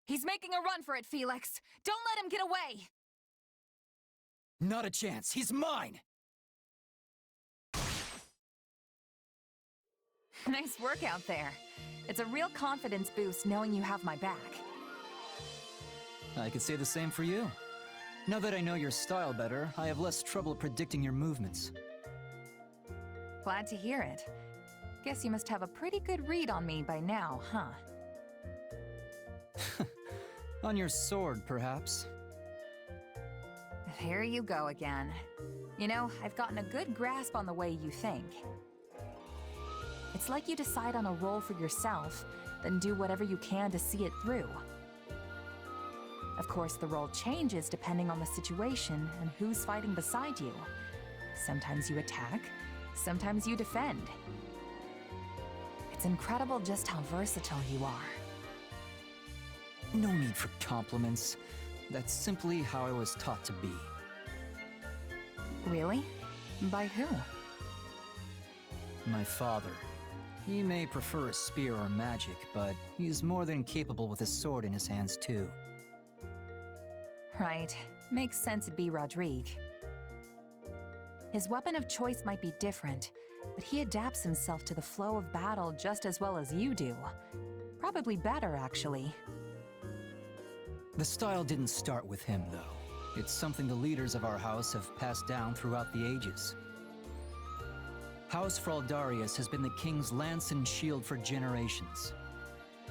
He's making a run for it, Felix! Don't let him get away! Not a chance. He's mine! Nice work out there. It's a real confidence boost knowing you have my back. I could say the same for you. Now that I know your style better, I have less trouble predicting your movements. Glad to hear it. Guess you must have a pretty good read on me by now, huh? On your sword, perhaps. There you go again. You know, I've gotten a good grasp on the way you think. It's like you decide on a role for yourself, then do whatever you can to see it through. Of course, the role changes depending on the situation and who's fighting beside you. Sometimes you attack, sometimes you defend. It's incredible just how versatile you are. No need for compliments. That's simply how I was taught to be. Really? By who? My father. He may prefer a spear or magic, but he's more than capable with a sword in his hands too. Right. Makes sense it'd be Rodrigue. His weapon of choice might be different, but he adapts himself to the flow of battle just as well as you do. Probably better, actually. The style didn't start with him, though. It's something the leaders of our house have passed down throughout the ages. House Fraldarius has been the king's lance and shield for generations.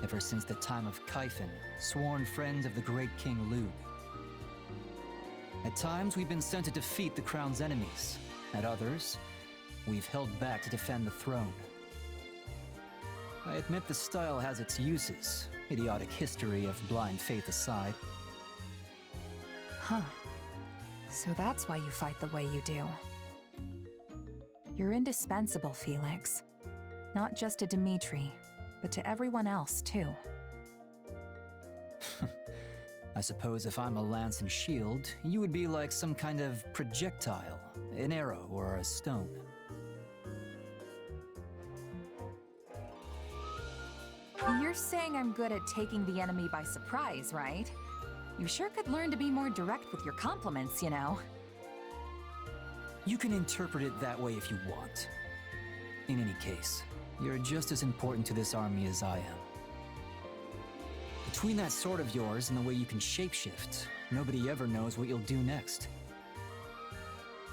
Ever since the time of Kaifin, sworn friends of the great King Lug. At times, we've been sent to defeat the crown's enemies. At others, we've held back to defend the throne. I admit the style has its uses, idiotic history of blind faith aside. Huh. So that's why you fight the way you do. You're indispensable, Felix. Not just to Dimitri, but to everyone else, too. I suppose if I'm a lance and shield, you would be like some kind of projectile, an arrow or a stone. You're saying I'm good at taking the enemy by surprise, right? You sure could learn to be more direct with your compliments, you know? You can interpret it that way if you want. In any case, you're just as important to this army as I am. Between that sword of yours and the way you can shapeshift, nobody ever knows what you'll do next.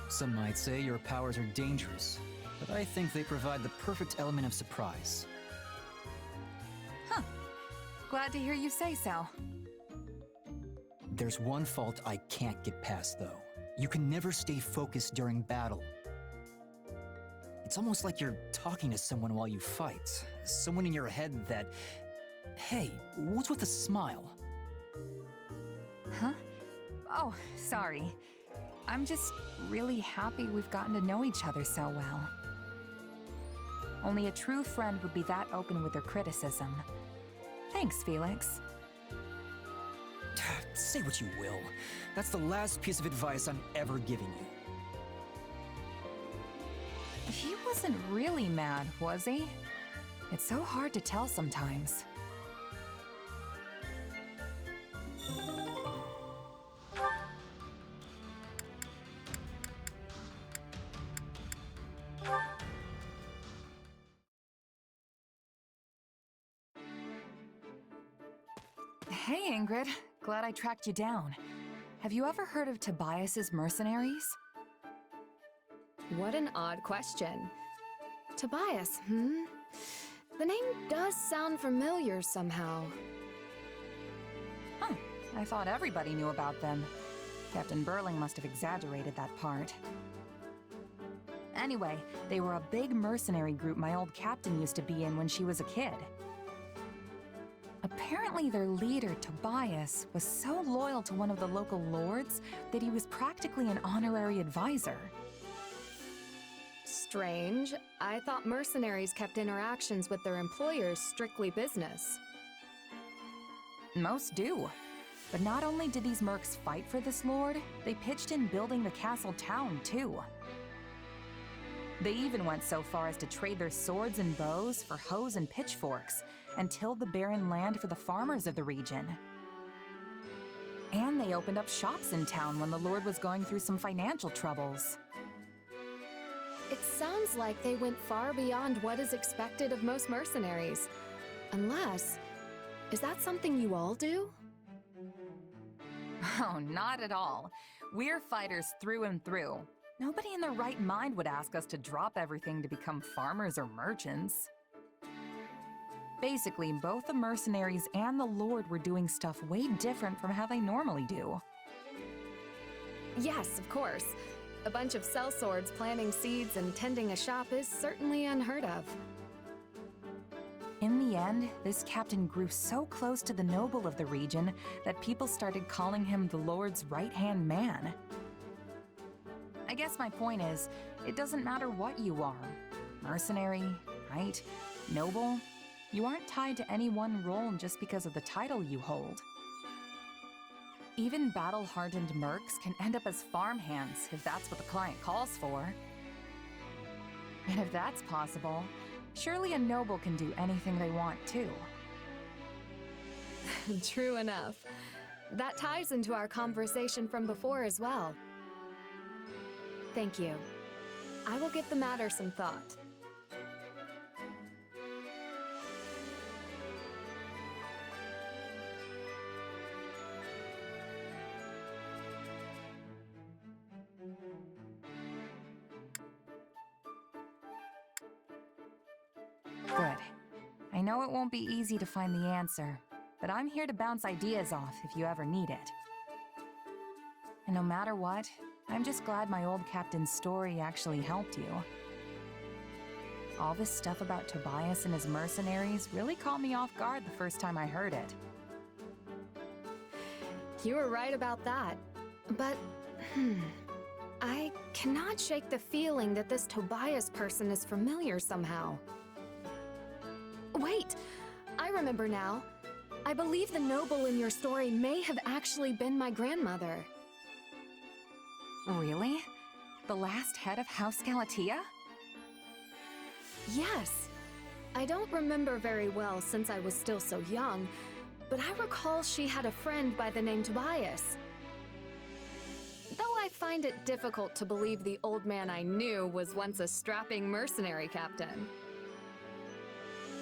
Some might say your powers are dangerous, but I think they provide the perfect element of surprise. Huh. Glad to hear you say so. There's one fault I can't get past, though. You can never stay focused during battle. It's almost like you're talking to someone while you fight. Someone in your head that... Hey, what's with the smile? Huh? Oh, sorry. I'm just really happy we've gotten to know each other so well. Only a true friend would be that open with their criticism. Thanks, Felix. Say what you will. That's the last piece of advice I'm ever giving you. He wasn't really mad, was he? It's so hard to tell sometimes. Hey, Ingrid. Glad I tracked you down. Have you ever heard of Tobias's mercenaries? What an odd question. Tobias, The name does sound familiar somehow. Huh. I thought everybody knew about them. Captain Burling must have exaggerated that part. Anyway, they were a big mercenary group my old captain used to be in when she was a kid. Apparently their leader, Tobias, was so loyal to one of the local lords that he was practically an honorary advisor. Strange. I thought mercenaries kept interactions with their employers strictly business. Most do. But not only did these mercs fight for this lord, they pitched in building the castle town, too. They even went so far as to trade their swords and bows for hoes and pitchforks, and tilled the barren land for the farmers of the region. And they opened up shops in town when the Lord was going through some financial troubles. It sounds like they went far beyond what is expected of most mercenaries. Unless, is that something you all do? Oh, not at all. We're fighters through and through. Nobody in their right mind would ask us to drop everything to become farmers or merchants. Basically, both the mercenaries and the Lord were doing stuff way different from how they normally do. Yes, of course. A bunch of sellswords planting seeds and tending a shop is certainly unheard of. In the end, this captain grew so close to the noble of the region that people started calling him the Lord's right-hand man. I guess my point is, it doesn't matter what you are. Mercenary, knight, noble, you aren't tied to any one role just because of the title you hold. Even battle-hardened mercs can end up as farmhands if that's what the client calls for. And if that's possible, surely a noble can do anything they want too. True enough. That ties into our conversation from before as well. Thank you. I will give the matter some thought. Good. I know it won't be easy to find the answer, but I'm here to bounce ideas off if you ever need it. And no matter what, I'm just glad my old captain's story actually helped you. All this stuff about Tobias and his mercenaries really caught me off guard the first time I heard it. You were right about that. But, I cannot shake the feeling that this Tobias person is familiar somehow. Wait! I remember now. I believe the noble in your story may have actually been my grandmother. Really? The last head of House Galatea? Yes. I don't remember very well since I was still so young, but I recall she had a friend by the name Tobias. Though I find it difficult to believe the old man I knew was once a strapping mercenary captain.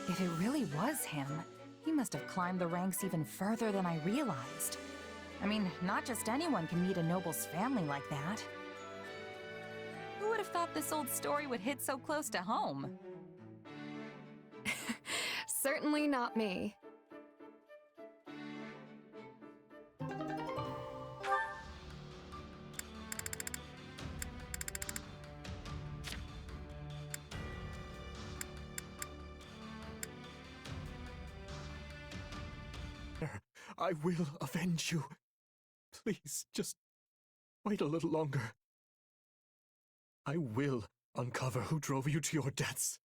If it really was him, he must have climbed the ranks even further than I realized. I mean, not just anyone can meet a noble's family like that. Who would have thought this old story would hit so close to home? Certainly not me. I will avenge you. Please, just wait a little longer. I will uncover who drove you to your deaths,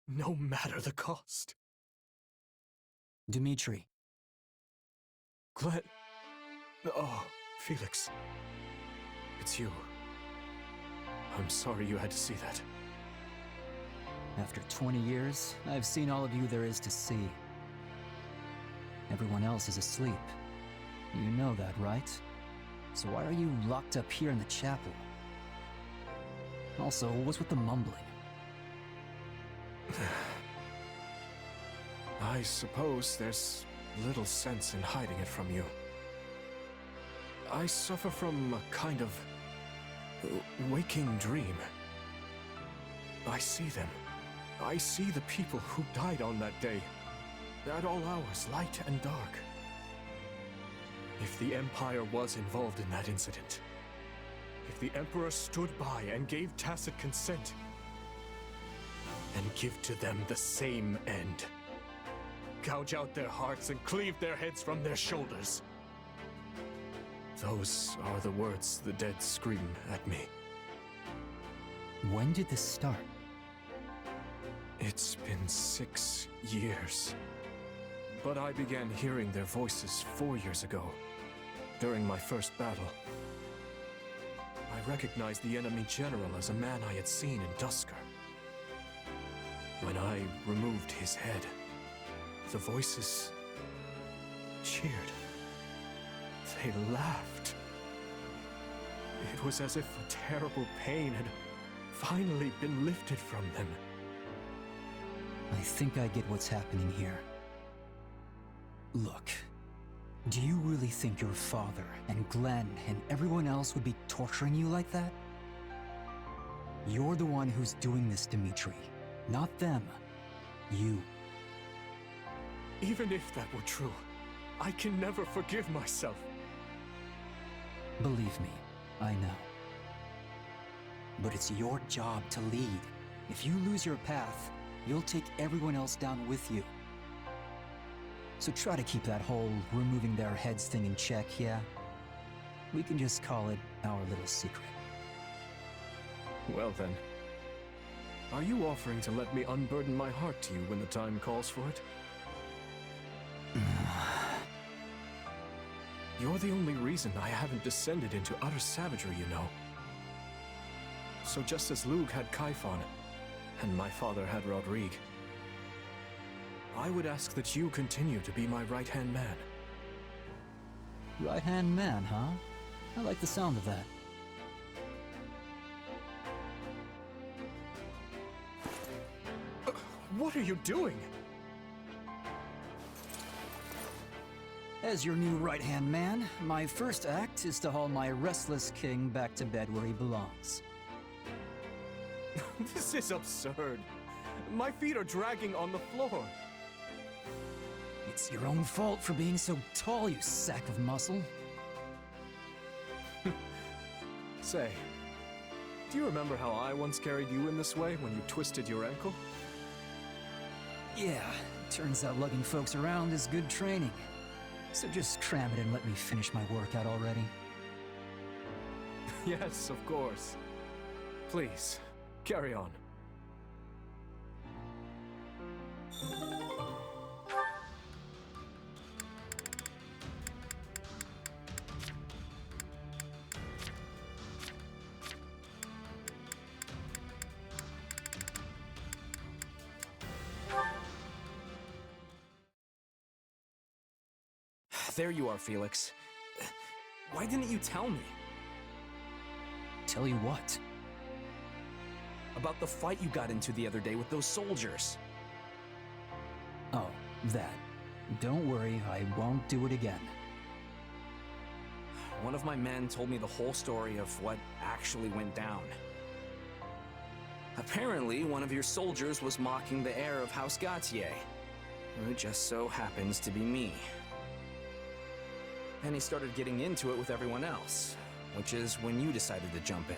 no matter the cost. Dimitri. Glenn... Oh, Felix. It's you. I'm sorry you had to see that. After 20 years, I've seen all of you there is to see. Everyone else is asleep. You know that, right? So why are you locked up here in the chapel? Also, what's with the mumbling? I suppose there's little sense in hiding it from you. I suffer from a kind of waking dream. I see them. I see the people who died on that day. At all hours, light and dark. If the Empire was involved in that incident, if the Emperor stood by and gave tacit consent, and give to them the same end, gouge out their hearts and cleave their heads from their shoulders. Those are the words the dead scream at me. When did this start? It's been 6 years. But I began hearing their voices 4 years ago, during my first battle. I recognized the enemy general as a man I had seen in Dusker. When I removed his head, the voices cheered. They laughed. It was as if a terrible pain had finally been lifted from them. I think I get what's happening here. Look, do you really think your father and Glenn and everyone else would be torturing you like that? You're the one who's doing this, Dimitri, not them. You. Even if that were true, I can never forgive myself. Believe me, I know. But it's your job to lead. If you lose your path, you'll take everyone else down with you. So try to keep that whole removing their heads thing in check, yeah? We can just call it our little secret. Well then, are you offering to let me unburden my heart to you when the time calls for it? You're the only reason I haven't descended into utter savagery, you know. So just as Lug had Kaifon, and my father had Rodrigue, I would ask that you continue to be my right-hand man. Right-hand man, huh? I like the sound of that. What are you doing? As your new right-hand man, my first act is to haul my restless king back to bed where he belongs. This is absurd. My feet are dragging on the floor. It's your own fault for being so tall, you sack of muscle. Say, do you remember how I once carried you in this way when you twisted your ankle? Yeah, turns out lugging folks around is good training. So just cram it and let me finish my workout already. Yes, of course. Please, carry on. There you are, Felix. Why didn't you tell me? Tell you what? About the fight you got into the other day with those soldiers. Oh, that. Don't worry, I won't do it again. One of my men told me the whole story of what actually went down. Apparently, one of your soldiers was mocking the heir of House Gautier, who just so happens to be me. And he started getting into it with everyone else, which is when you decided to jump in.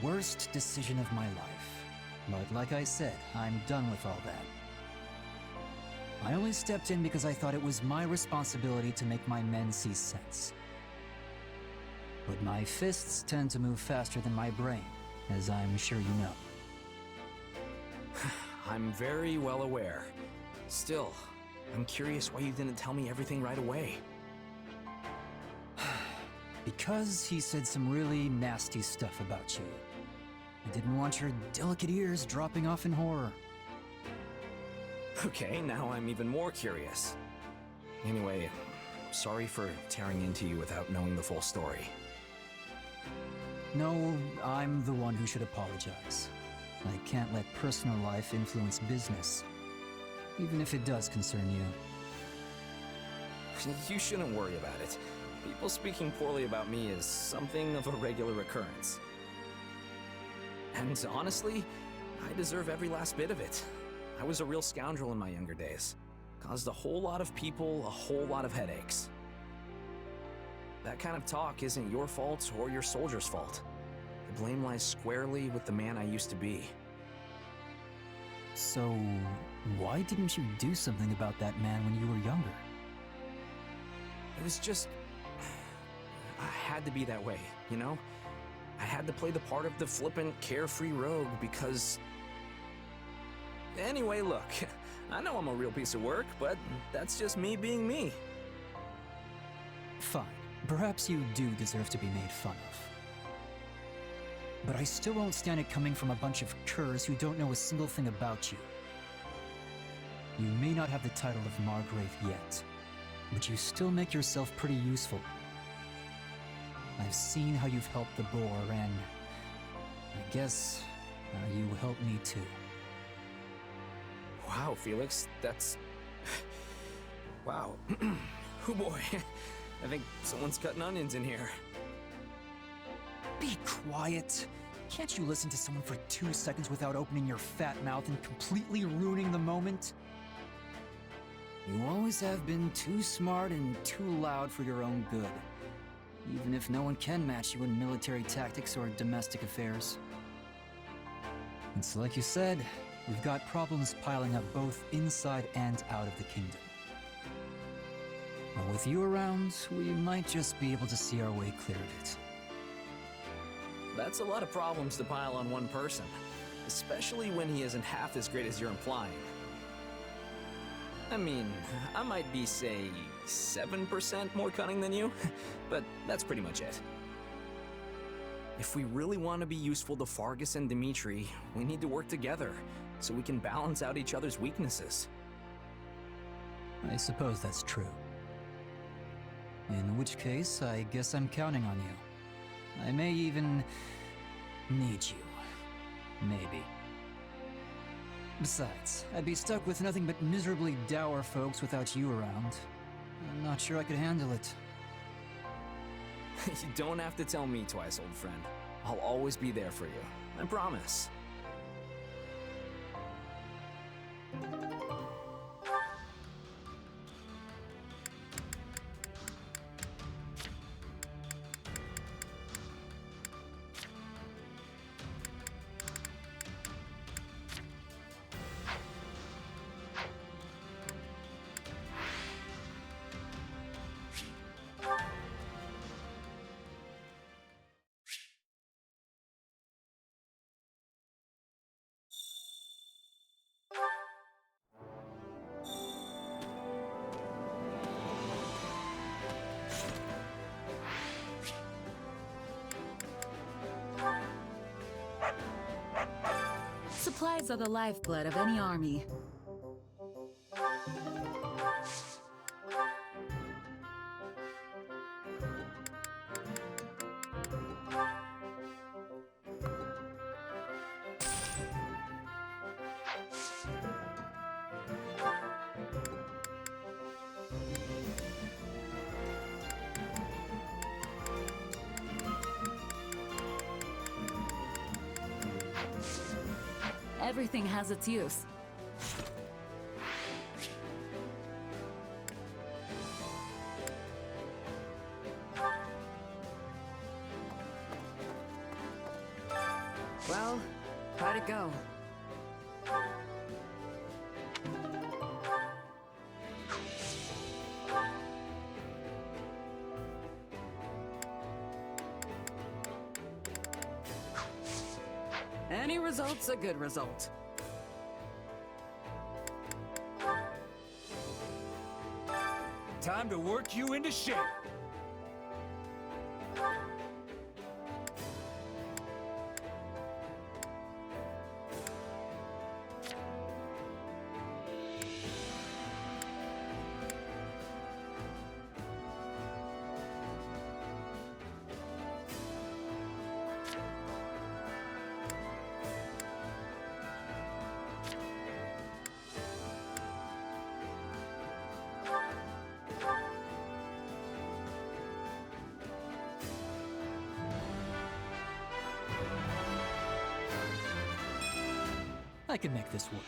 Worst decision of my life. But like I said, I'm done with all that. I only stepped in because I thought it was my responsibility to make my men see sense. But my fists tend to move faster than my brain, as I'm sure you know. I'm very well aware. Still, I'm curious why you didn't tell me everything right away. Because he said some really nasty stuff about you. I didn't want your delicate ears dropping off in horror. Okay, now I'm even more curious. Anyway, sorry for tearing into you without knowing the full story. No, I'm the one who should apologize. I can't let personal life influence business, even if it does concern you. You shouldn't worry about it. People speaking poorly about me is something of a regular occurrence. And honestly, I deserve every last bit of it. I was a real scoundrel in my younger days. Caused a whole lot of people a whole lot of headaches. That kind of talk isn't your fault or your soldier's fault. The blame lies squarely with the man I used to be. So, why didn't you do something about that man when you were younger? It was just... I had to be that way, you know? I had to play the part of the flippant, carefree rogue because... Anyway, look, I know I'm a real piece of work, but that's just me being me. Fine. Perhaps you do deserve to be made fun of. But I still won't stand it coming from a bunch of curs who don't know a single thing about you. You may not have the title of Margrave yet, but you still make yourself pretty useful. I've seen how you've helped the boar, and I guess you help me too. Wow, Felix, that's... Wow. Oh boy, I think someone's cutting onions in here. Be quiet. Can't you listen to someone for 2 seconds without opening your fat mouth and completely ruining the moment? You always have been too smart and too loud for your own good, even if no one can match you in military tactics or domestic affairs. It's like you said, we've got problems piling up both inside and out of the kingdom. But with you around, we might just be able to see our way clear of it. That's a lot of problems to pile on one person, especially when he isn't half as great as you're implying. I mean, I might be, say, 7% more cunning than you, but that's pretty much it. If we really want to be useful to Fargus and Dimitri, we need to work together, so we can balance out each other's weaknesses. I suppose that's true. In which case, I guess I'm counting on you. I may even need you. Maybe. Besides, I'd be stuck with nothing but miserably dour folks without you around. I'm not sure I could handle it. You don't have to tell me twice, old friend. I'll always be there for you. I promise. Supplies are the lifeblood of any army. Everything has its use. Well, how'd it go? Any result's a good result. Time to work you into shape. I can make this work.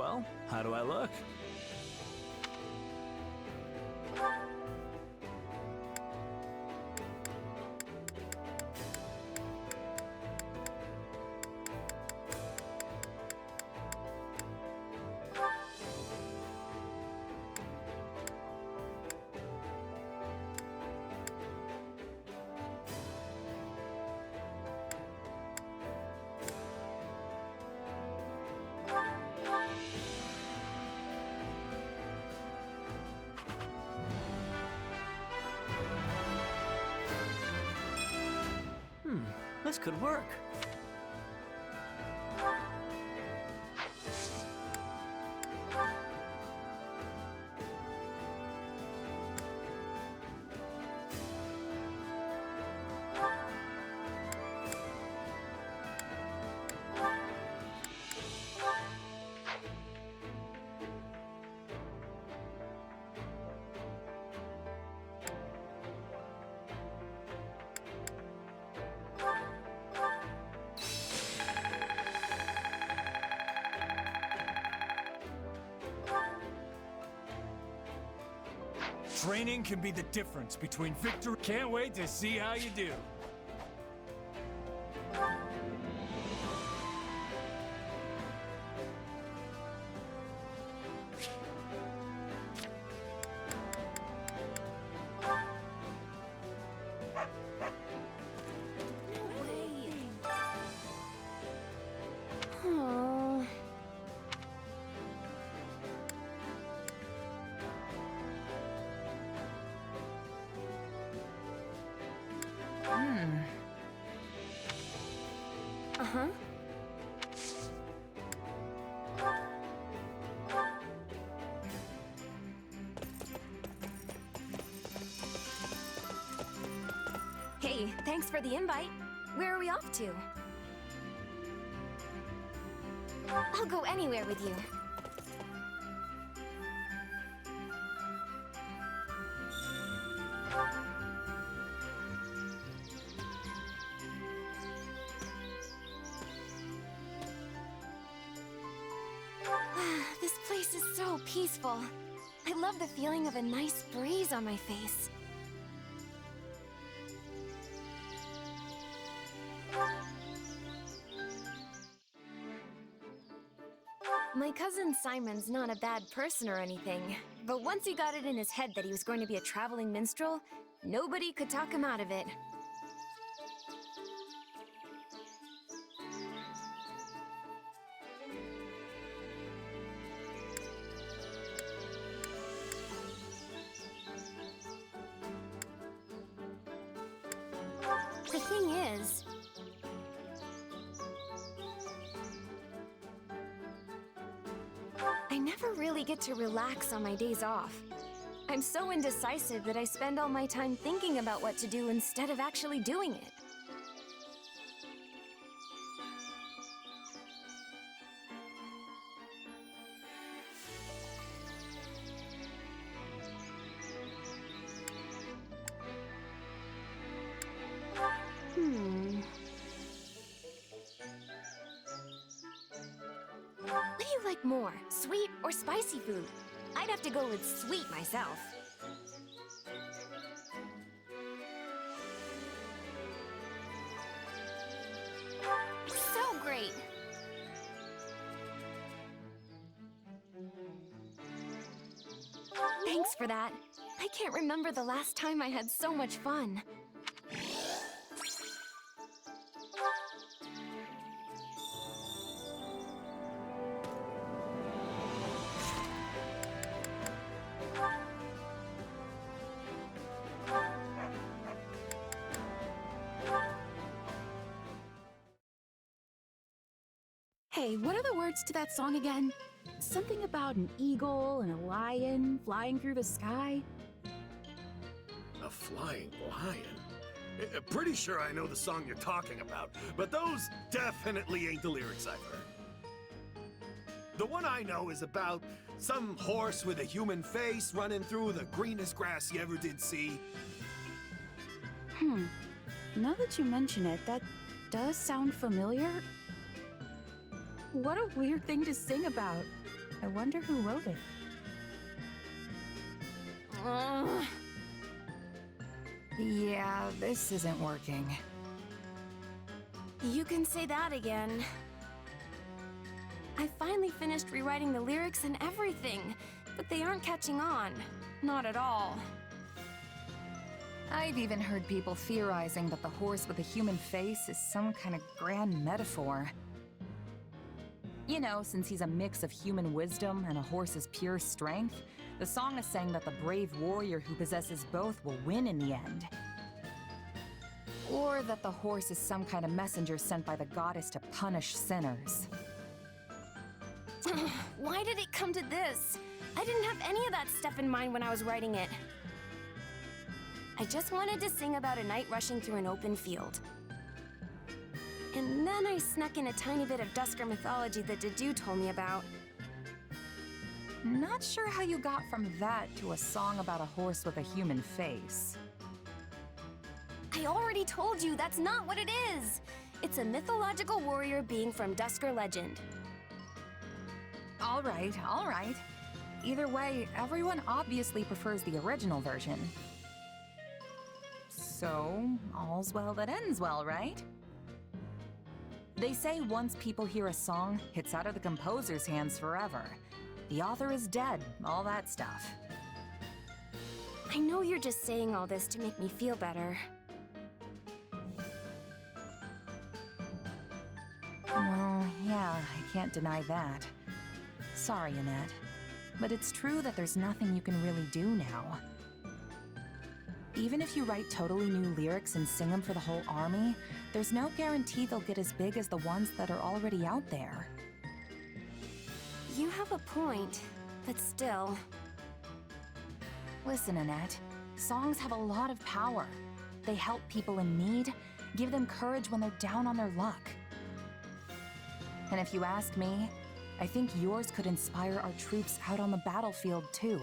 Well, how do I look? This could work. Training can be the difference between victory. Can't wait to see how you do. Oh. Uh-huh. Hey, thanks for the invite. Where are we off to? I'll go anywhere with you. This place is so peaceful. I love the feeling of a nice breeze on my face. My cousin Simon's not a bad person or anything, but once he got it in his head that he was going to be a traveling minstrel, nobody could talk him out of it. The thing is, I never really get to relax on my days off. I'm so indecisive that I spend all my time thinking about what to do instead of actually doing it. What do you like more, sweet or spicy food? I'd have to go with sweet myself. So great! Thanks for that. I can't remember the last time I had so much fun. Hey, what are the words to that song again? Something about an eagle and a lion flying through the sky? A flying lion? Pretty sure I know the song you're talking about, but those definitely ain't the lyrics I've heard. The one I know is about some horse with a human face running through the greenest grass you ever did see. Now that you mention it, that does sound familiar. What a weird thing to sing about. I wonder who wrote it. Yeah, this isn't working. You can say that again. I finally finished rewriting the lyrics and everything, but they aren't catching on. Not at all. I've even heard people theorizing that the horse with a human face is some kind of grand metaphor. You know, since he's a mix of human wisdom and a horse's pure strength, the song is saying that the brave warrior who possesses both will win in the end. Or that the horse is some kind of messenger sent by the goddess to punish sinners. Why did it come to this? I didn't have any of that stuff in mind when I was writing it. I just wanted to sing about a knight rushing through an open field. And then I snuck in a tiny bit of Dusker mythology that Dedu told me about. Not sure how you got from that to a song about a horse with a human face. I already told you that's not what it is! It's a mythological warrior being from Dusker legend. All right, all right. Either way, everyone obviously prefers the original version. So, all's well that ends well, right? They say once people hear a song, it's out of the composer's hands forever. The author is dead, all that stuff. I know you're just saying all this to make me feel better. Well, yeah, I can't deny that. Sorry, Annette. But it's true that there's nothing you can really do now. Even if you write totally new lyrics and sing them for the whole army, there's no guarantee they'll get as big as the ones that are already out there. You have a point, but still. Listen, Annette, songs have a lot of power. They help people in need, give them courage when they're down on their luck. And if you ask me, I think yours could inspire our troops out on the battlefield too.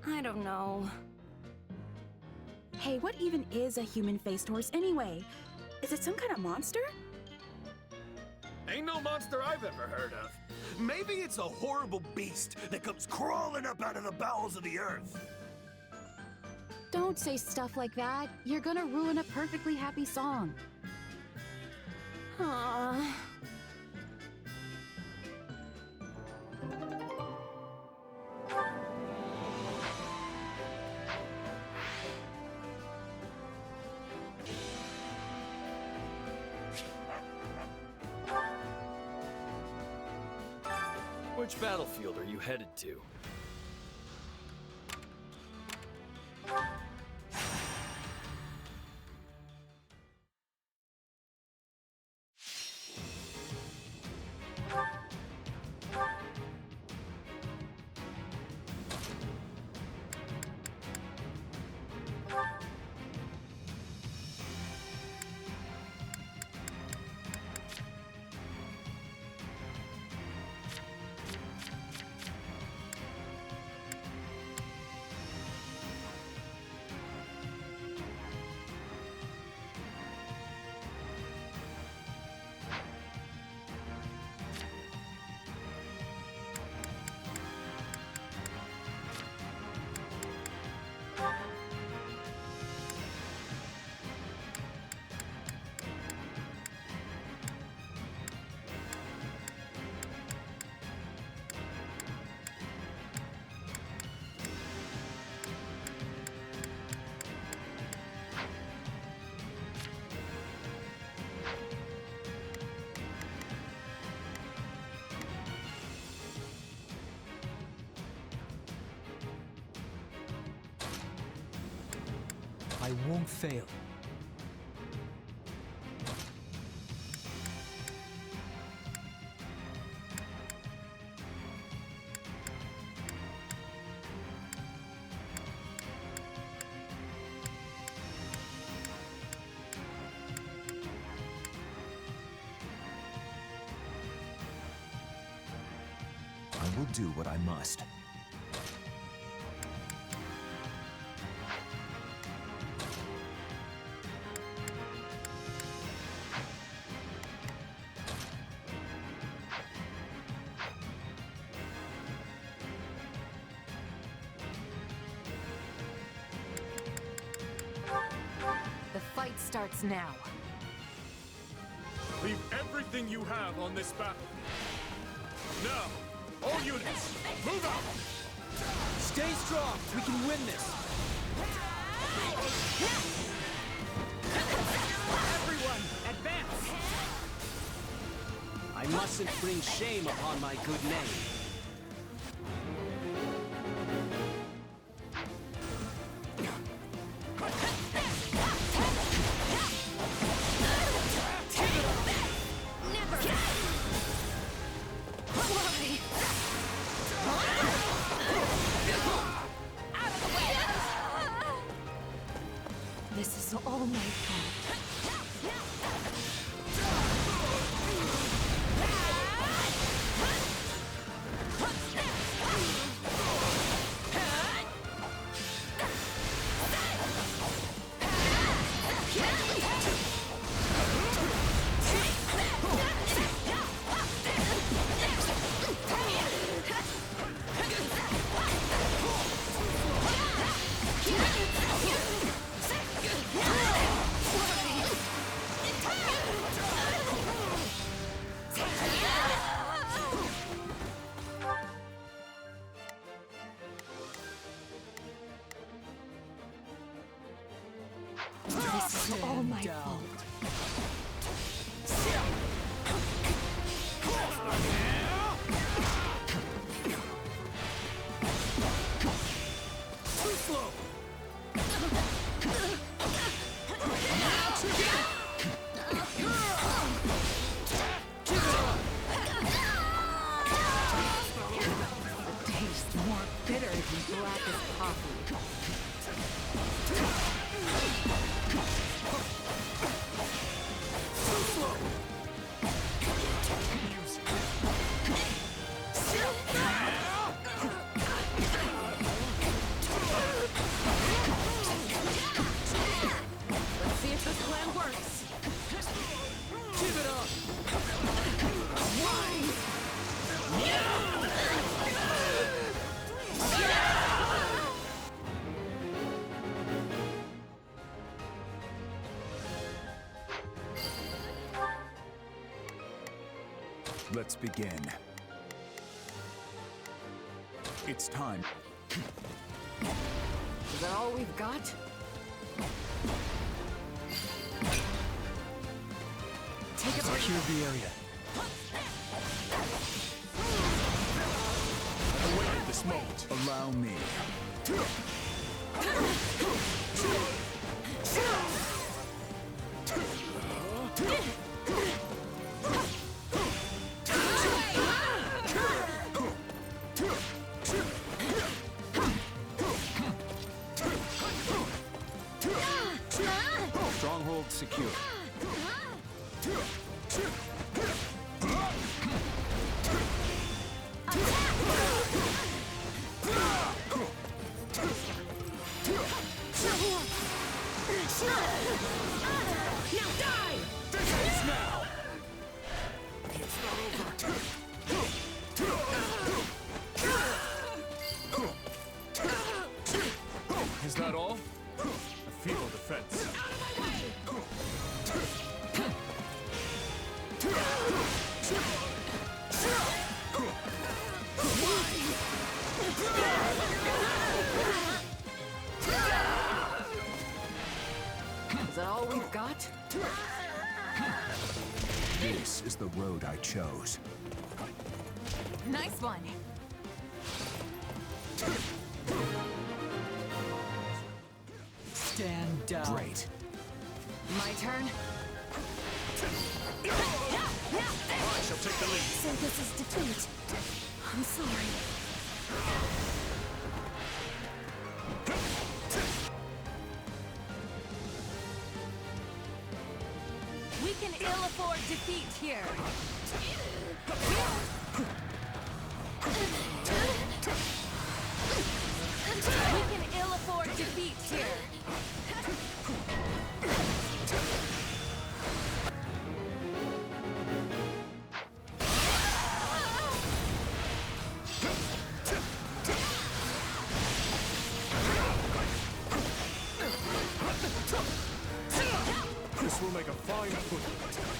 I don't know. Hey, what even is a human-faced horse anyway? Is it some kind of monster? Ain't no monster I've ever heard of. Maybe it's a horrible beast that comes crawling up out of the bowels of the earth. Don't say stuff like that. You're gonna ruin a perfectly happy song. Aww. Which battlefield are you headed to? I won't fail. I will do what I must. fight starts now. Leave everything you have on this battle. Now, all units, move out! Stay strong! We can win this! Everyone, advance! I mustn't bring shame upon my good name. This is all my fault. This is all my fault. Too slow! Tastes more bitter than black as coffee. Let's see if this plan works. Give it up! Let's begin. It's time. Is that all we've got? Take a break. Secure the area. I waited this moment. Allow me. Stronghold secure. Now die! This is now! It's not over. Is that all? A feeble defense. Is that all we've got? This is the road I chose. Nice one. Stand down. Great. My turn. I shall take the lead. So this is defeat. I'm sorry. We can ill afford defeat here. We can ill afford defeat here. This will make a fine footprint.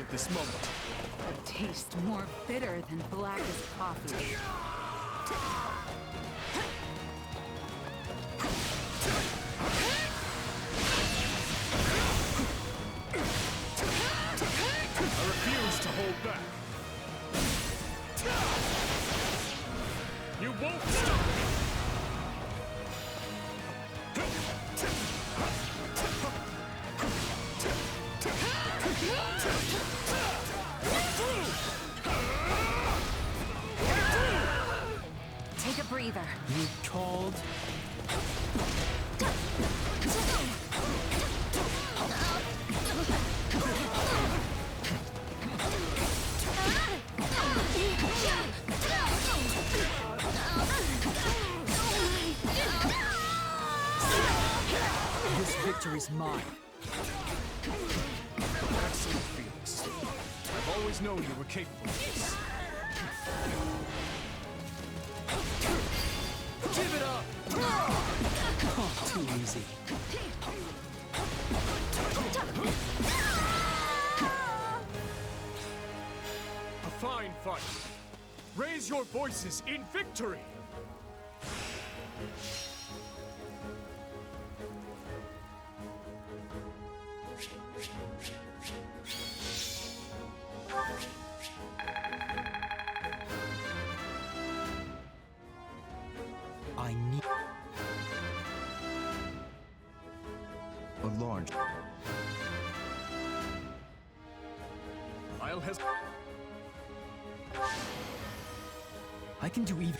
This moment. A taste more bitter than blackest coffee. I refuse to hold back. You won't stop me! Take a breather. You called? This victory's mine. Excellent, Felix. I've always known you were capable of this. Give it up! Oh, too easy. A fine fight. Raise your voices in victory! I need A large. I'll hesitate. I can do even.